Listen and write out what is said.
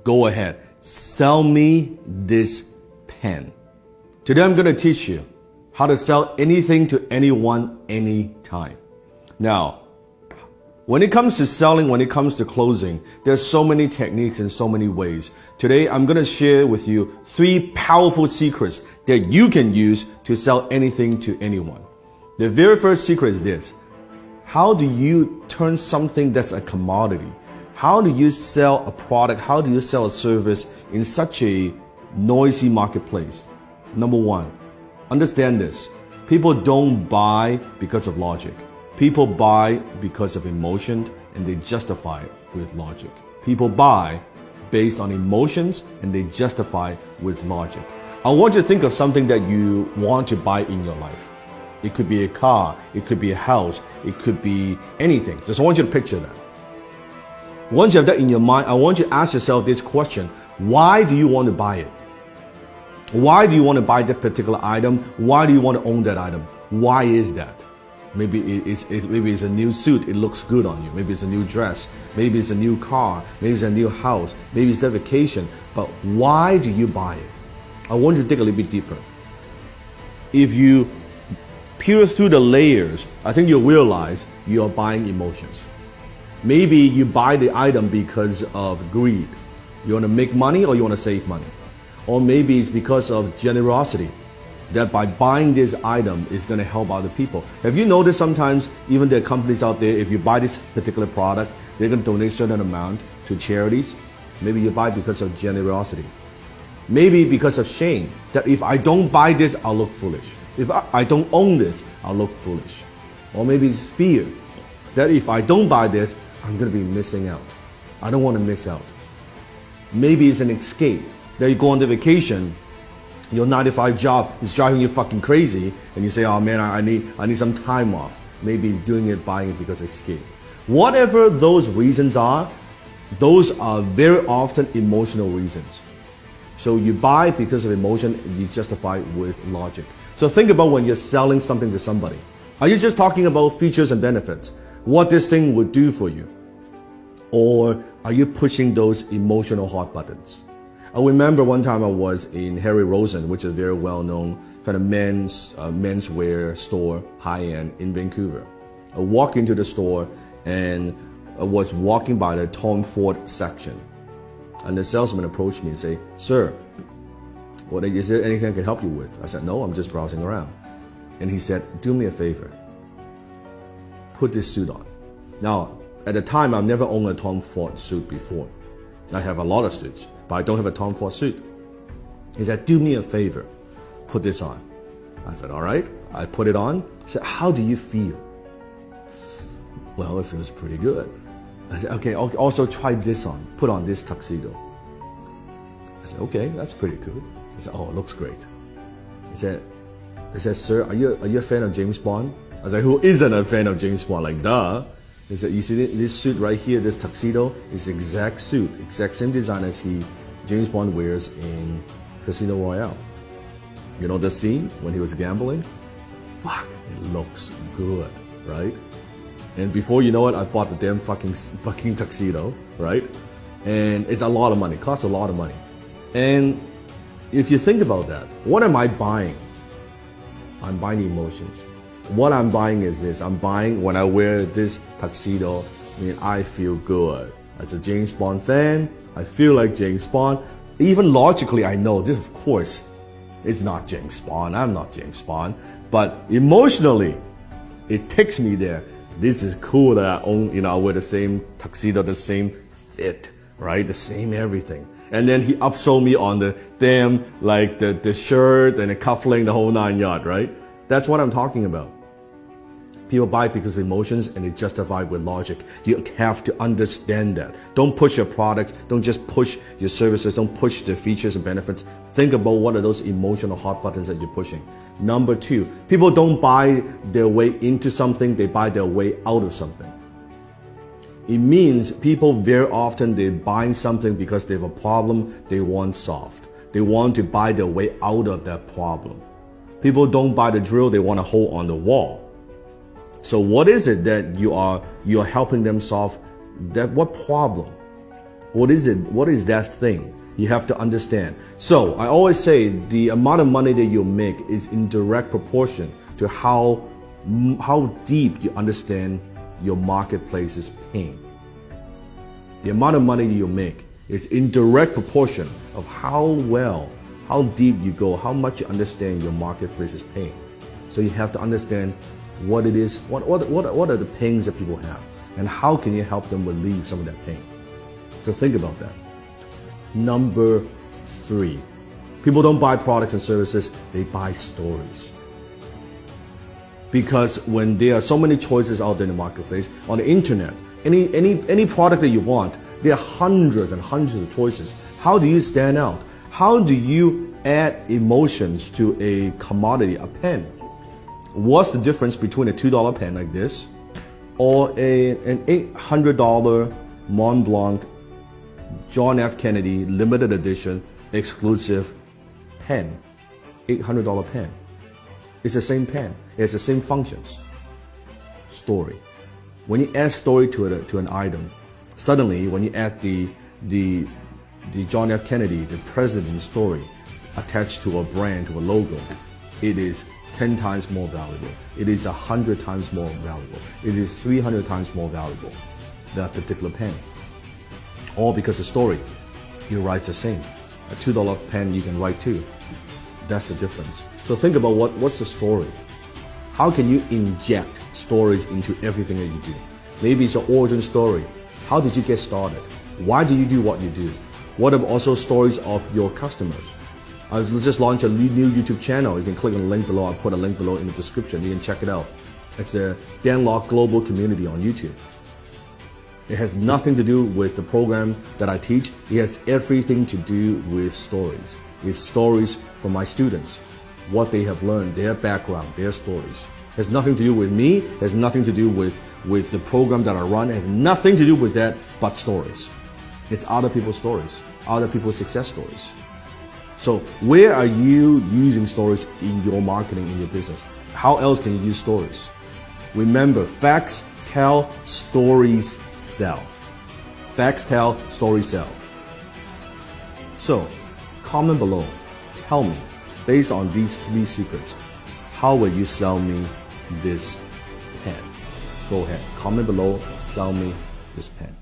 Go ahead. Sell me this pen. Today I'm going to teach you how to sell anything to anyone, anytime. Now, when it comes to selling, when it comes to closing, there's so many techniques and so many ways. Today, I'm going to share with you 3 powerful secrets that you can use to sell anything to anyone. The very first secret is this. How do you turn something that's a commodity? How do you sell a product? How do you sell a service in such a noisy marketplace? Number 1, understand this. People don't buy because of logic. People buy because of emotion, and they justify it with logic. People buy based on emotions, and they justify with logic. I want you to think of something that you want to buy in your life. It could be a car, it could be a house, it could be anything. Just want you to picture that. Once you have that in your mind, I want you to ask yourself this question. Why do you want to buy it? Why do you want to buy that particular item? Why do you want to own that item? Why is that? Maybe it's a new suit, it looks good on you. Maybe it's a new dress. Maybe it's a new car. Maybe it's a new house. Maybe it's a vacation. But why do you buy it? I want you to dig a little bit deeper. If you peer through the layers, I think you'll realize you're buying emotions. Maybe you buy the item because of greed. You want to make money or you want to save money. Or maybe it's because of generosity, that by buying this item is going to help other people. Have you noticed sometimes even there are companies out there, if you buy this particular product, they're going to donate a certain amount to charities? Maybe you buy because of generosity. Maybe because of shame, that if I don't buy this, I'll look foolish. If I don't own this, I'll look foolish. Or maybe it's fear, that if I don't buy this, I'm going to be missing out. I don't want to miss out. Maybe it's an escape, that you go on the vacation, your 9-to-5 job is driving you fucking crazy, and you say, oh man, I need some time off. Maybe doing it, buying it because of escape. Whatever those reasons are, those are very often emotional reasons. So you buy because of emotion, and you justify with logic. So think about when you're selling something to somebody. Are you just talking about features and benefits? What this thing would do for you? Or are you pushing those emotional hot buttons? I remember one time I was in Harry Rosen, which is a very well-known kind of menswear store, high-end in Vancouver. I walked into the store and I was walking by the Tom Ford section. And the salesman approached me and said, sir, is there anything I can help you with? I said, no, I'm just browsing around. And he said, do me a favor. Put this suit on. Now, at the time, I've never owned a Tom Ford suit before. I have a lot of suits, but I don't have a Tom Ford suit. He said, do me a favor, put this on. I said, all right. I put it on. He said, how do you feel? Well, it feels pretty good. I said, okay, also try this on. Put on this tuxedo. I said, okay, that's pretty good. He said, oh, it looks great. He said, sir, are you a fan of James Bond? I was like, who isn't a fan of James Bond? Like, duh. He said, you see this suit right here, this tuxedo, is the exact suit, exact same design as James Bond wears in Casino Royale. You know the scene when he was gambling? I said, fuck, it looks good, right? And before you know it, I bought the damn fucking tuxedo, right? And it's a lot of money, costs a lot of money. And if you think about that, what am I buying? I'm buying emotions. What I'm buying is this. I'm buying when I wear this tuxedo, I feel good. As a James Bond fan, I feel like James Bond. Even logically, I know this, of course, it's not James Bond. I'm not James Bond. But emotionally, it takes me there. This is cool that I own, I wear the same tuxedo, the same fit, right? The same everything. And then he upsold me on the damn, like the shirt and the cufflink, the whole 9 yards, right? That's what I'm talking about. People buy because of emotions and they justify with logic. You have to understand that. Don't push your products. Don't just push your services. Don't push the features and benefits. Think about what are those emotional hot buttons that you're pushing. Number 2, people don't buy their way into something. They buy their way out of something. It means people very often, they're buying something because they have a problem they want solved. They want to buy their way out of that problem. People don't buy the drill, they want a hole on the wall. So what is it that you are helping them solve? What problem? What is it? What is that thing? You have to understand. So I always say the amount of money that you make is in direct proportion to how deep you understand your marketplace's pain. The amount of money you make is in direct proportion of how deep you go, how much you understand your marketplace's pain. So you have to understand what it is, what are the pains that people have, and how can you help them relieve some of that pain. So think about that. Number 3, people don't buy products and services, they buy stories. Because when there are so many choices out there in the marketplace, on the internet, any product that you want, there are hundreds and hundreds of choices. How do you stand out? How do you add emotions to a commodity, a pen? What's the difference between a $2 pen like this or an $800 Mont Blanc John F. Kennedy limited edition exclusive pen? $800 pen. It's the same pen. It has the same functions. Story. When you add story to an item, suddenly when you add the John F. Kennedy, the president's story attached to a brand, to a logo, it is 10 times more valuable. It is 100 times more valuable. It is 300 times more valuable, that particular pen. All because the story, you write the same. A $2 pen you can write too. That's the difference. So think about what's the story? How can you inject stories into everything that you do? Maybe it's an origin story. How did you get started? Why do you do what you do? What about also stories of your customers? I just launched a new YouTube channel. You can click on the link below. I'll put a link below in the description. You can check it out. It's the Dan Lok Global Community on YouTube. It has nothing to do with the program that I teach. It has everything to do with stories. It's stories from my students, what they have learned, their background, their stories. It has nothing to do with me. It has nothing to do with the program that I run. It has nothing to do with that but stories. It's other people's stories, other people's success stories. So where are you using stories in your marketing, in your business? How else can you use stories? Remember, facts tell, stories sell. Facts tell, stories sell. So comment below. Tell me, based on these 3 secrets, how will you sell me this pen? Go ahead, comment below, sell me this pen.